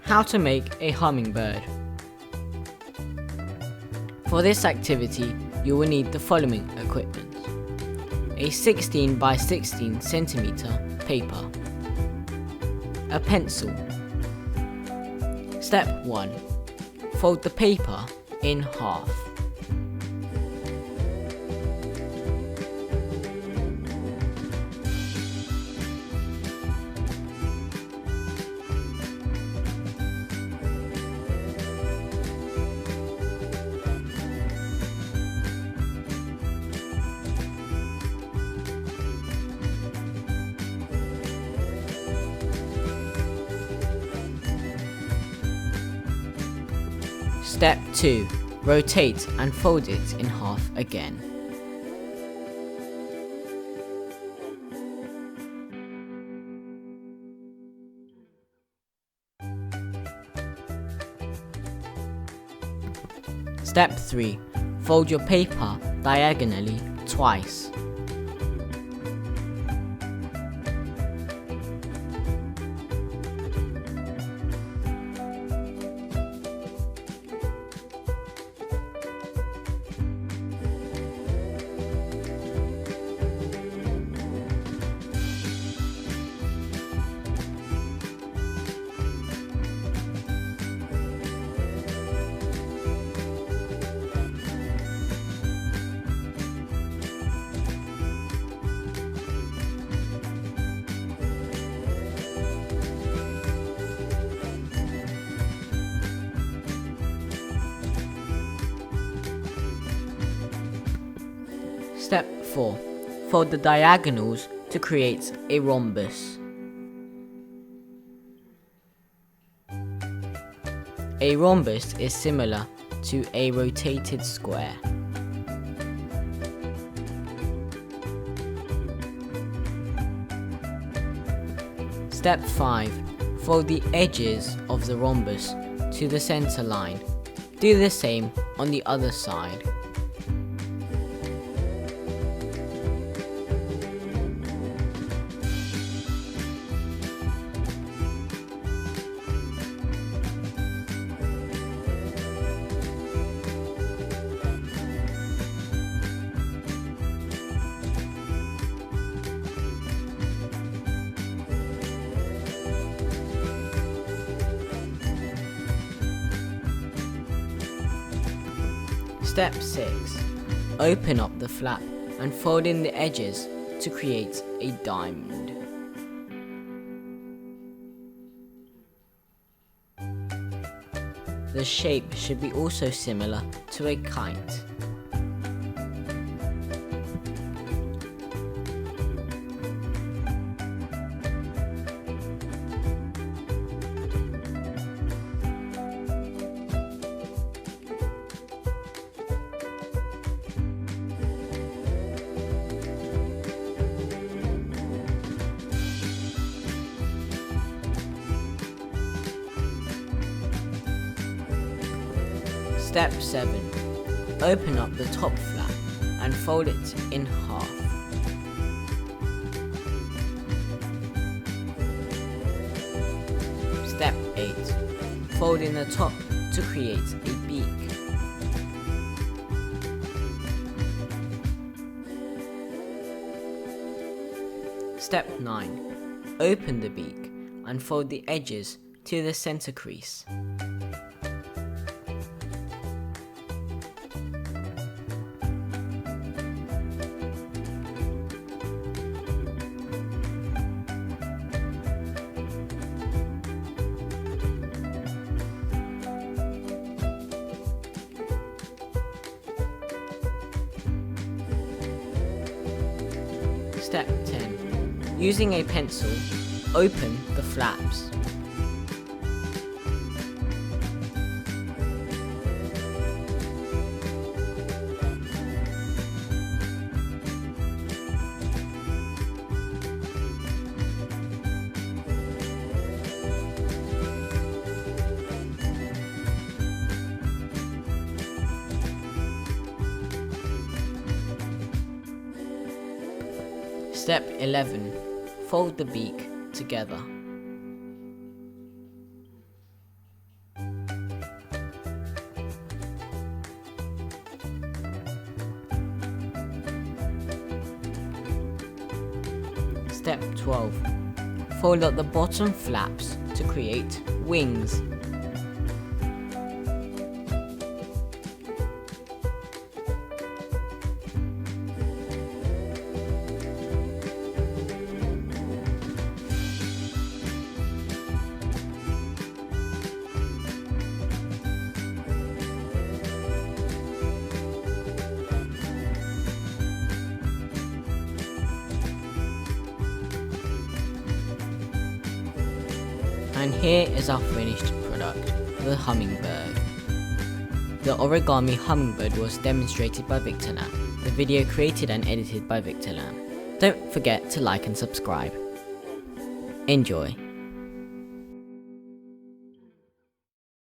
How to make a hummingbird. For this activity, you will need the following equipment: a 16 by 16 centimeter paper, a pencil. Step 1. Fold the paper in half. Step 2. Rotate and fold it in half again. Step 3. Fold your paper diagonally twice. Step 4. Fold the diagonals to create a rhombus. A rhombus is similar to a rotated square. Step 5. Fold the edges of the rhombus to the center line. Do the same on the other side. Step 6. Open up the flap and fold in the edges to create a diamond. The shape should be also similar to a kite. Step 7. Open up the top flap and fold it in half. Step 8. Fold in the top to create a beak. Step 9. Open the beak and fold the edges to the center crease. Step 10. Using a pencil, open the flaps. Step 11. Fold the beak together. Step 12. Fold up the bottom flaps to create wings. And here is our finished product, the Hummingbird. The Origami Hummingbird was demonstrated by Victor Lam. The video created and edited by Victor Lam. Don't forget to like and subscribe. Enjoy.